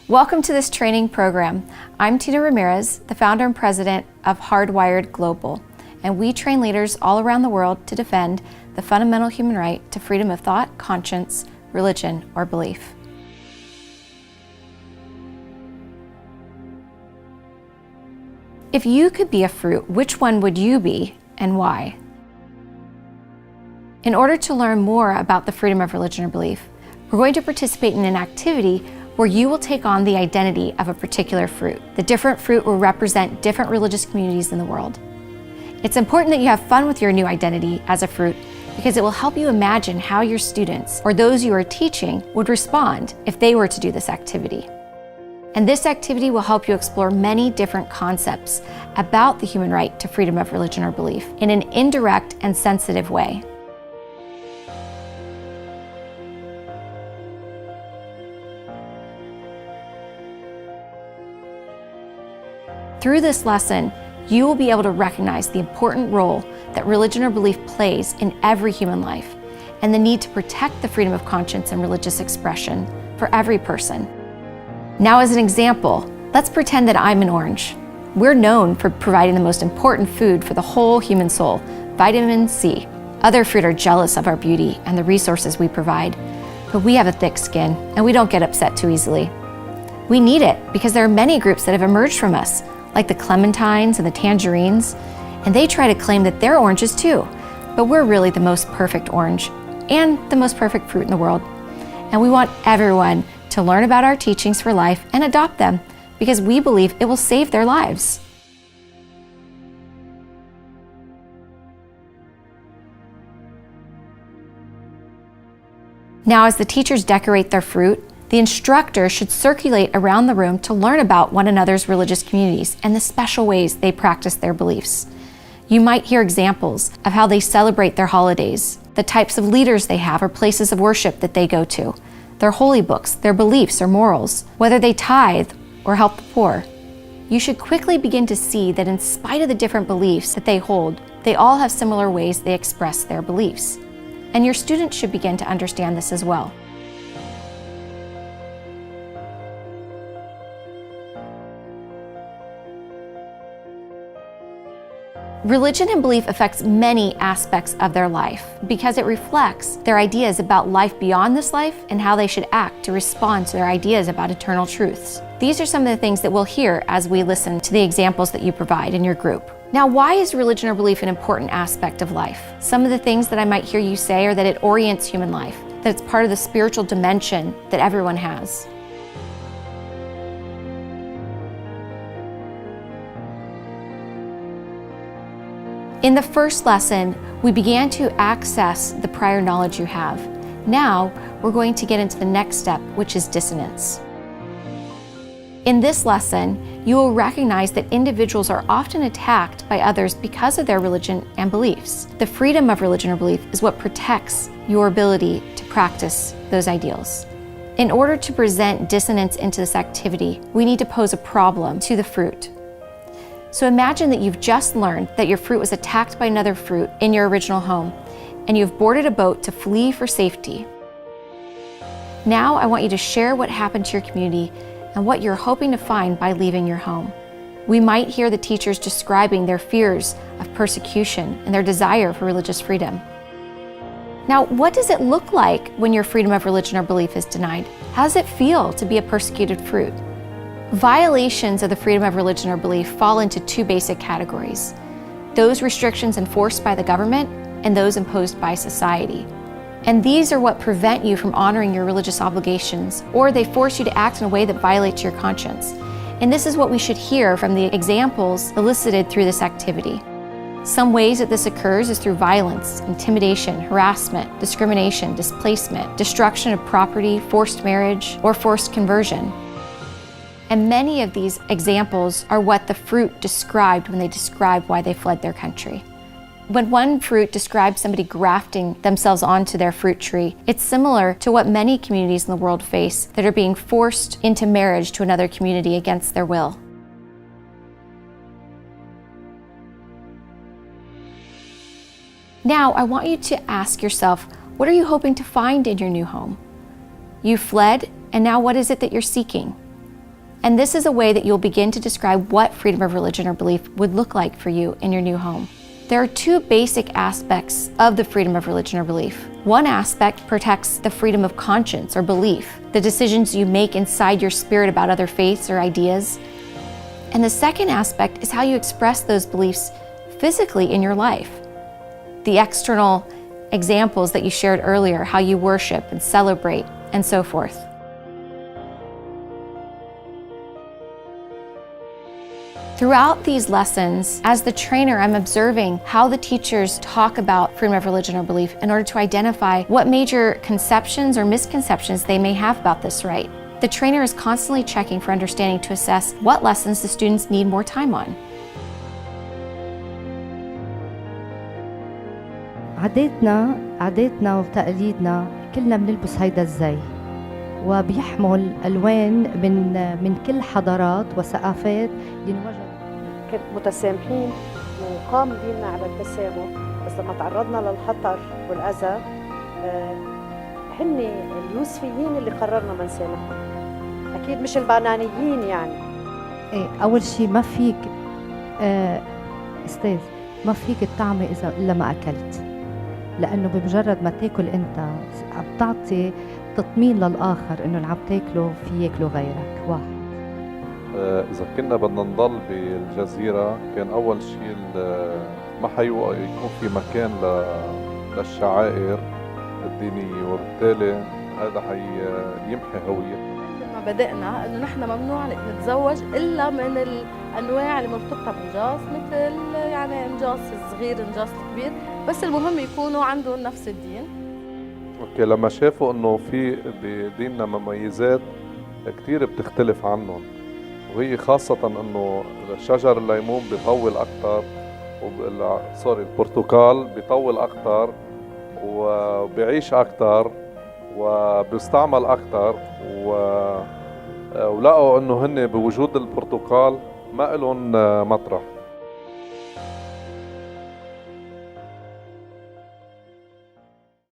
Welcome to this training program. I'm Tina Ramirez, the founder and president of Hardwired Global, and we train leaders all around the world to defend the fundamental human right to freedom of thought, conscience, religion, or belief. If you could be a fruit, which one would you be and why? In order to learn more about the freedom of religion or belief, we're going to participate in an activity where you will take on the identity of a particular fruit. The different fruit will represent different religious communities in the world. It's important that you have fun with your new identity as a fruit because it will help you imagine how your students or those you are teaching would respond if they were to do this activity. And this activity will help you explore many different concepts about the human right to freedom of religion or belief in an indirect and sensitive way. Through this lesson, you will be able to recognize the important role that religion or belief plays in every human life and the need to protect the freedom of conscience and religious expression for every person. Now, as an example, let's pretend that I'm an orange. We're known for providing the most important food for the whole human soul, vitamin C. Other fruit are jealous of our beauty and the resources we provide, but we have a thick skin and we don't get upset too easily. We need it because there are many groups that have emerged from us, like the clementines and the tangerines, and they try to claim that they're oranges too, but we're really the most perfect orange and the most perfect fruit in the world. And we want everyone to learn about our teachings for life and adopt them because we believe it will save their lives. Now, as the teachers decorate their fruit, the instructor should circulate around the room to learn about one another's religious communities and the special ways they practice their beliefs. You might hear examples of how they celebrate their holidays, the types of leaders they have or places of worship that they go to, their holy books, their beliefs or morals, whether they tithe or help the poor. You should quickly begin to see that in spite of the different beliefs that they hold, they all have similar ways they express their beliefs. And your students should begin to understand this as well. Religion and belief affects many aspects of their life because it reflects their ideas about life beyond this life and how they should act to respond to their ideas about eternal truths. These are some of the things that we'll hear as we listen to the examples that you provide in your group. Now, why is religion or belief an important aspect of life? Some of the things that I might hear you say are that it orients human life, that it's part of the spiritual dimension that everyone has. In the first lesson, we began to access the prior knowledge you have. Now, we're going to get into the next step, which is dissonance. In this lesson, you will recognize that individuals are often attacked by others because of their religion and beliefs. The freedom of religion or belief is what protects your ability to practice those ideals. In order to present dissonance into this activity, we need to pose a problem to the fruit. So imagine that you've just learned that your fruit was attacked by another fruit in your original home, and you've boarded a boat to flee for safety. Now I want you to share what happened to your community and what you're hoping to find by leaving your home. We might hear the teachers describing their fears of persecution and their desire for religious freedom. Now, what does it look like when your freedom of religion or belief is denied? How does it feel to be a persecuted fruit? Violations of the freedom of religion or belief fall into two basic categories: those restrictions enforced by the government and those imposed by society. And these are what prevent you from honoring your religious obligations, or they force you to act in a way that violates your conscience. And this is what we should hear from the examples elicited through this activity. Some ways that this occurs is through violence, intimidation, harassment, discrimination, displacement, destruction of property, forced marriage, or forced conversion. And many of these examples are what the fruit described when they described why they fled their country. When one fruit describes somebody grafting themselves onto their fruit tree, it's similar to what many communities in the world face that are being forced into marriage to another community against their will. Now, I want you to ask yourself, what are you hoping to find in your new home? You fled, and now what is it that you're seeking? And this is a way that you'll begin to describe what freedom of religion or belief would look like for you in your new home. There are two basic aspects of the freedom of religion or belief. One aspect protects the freedom of conscience or belief, the decisions you make inside your spirit about other faiths or ideas. And the second aspect is how you express those beliefs physically in your life. The external examples that you shared earlier, how you worship and celebrate, and so forth. Throughout these lessons, as the trainer, I'm observing how the teachers talk about freedom of religion or belief in order to identify what major conceptions or misconceptions they may have about this rite. The trainer is constantly checking for understanding to assess what lessons the students need more time on. عاداتنا وتقاليدنا كلنا بنلبس هيدا الزي، وبيحمل ألوان من كل حضارات وثقافات لنوجد. كنت متسامحين وقام ديننا على التسامح، بس لما تعرضنا للخطر والأذى هن اليوسفيين اللي قررنا ما نسامحهم، أكيد مش البنانيين يعني. إيه، أول شيء ما فيك أستاذ ما فيك تطعمي إلا ما أكلت، لأنه بمجرد ما تاكل أنت عم تعطي تطمين للآخر إنه اللي عم تاكله في ياكله غيرك واحد. إذا كنا بدنا نضل بالجزيرة كان أول شيء ما حيكون في مكان للشعائر الدينية، وبالتالي هذا حيمحي هويتنا. لما بدأنا إنه نحن ممنوع نتزوج إلا من الأنواع اللي مرتبطة بنجاص، مثل يعني نجاص الصغير نجاص الكبير، بس المهم يكونوا عندهم نفس الدين. اوكي، لما شافوا انه في بديننا مميزات كتير بتختلف عنهم، وهي خاصة انه شجر الليمون بيطول اكتر البرتقال بيطول اكتر وبيعيش اكتر وبيستعمل اكتر، ولقوا انه هن بوجود البرتقال ما إلهم مطرح.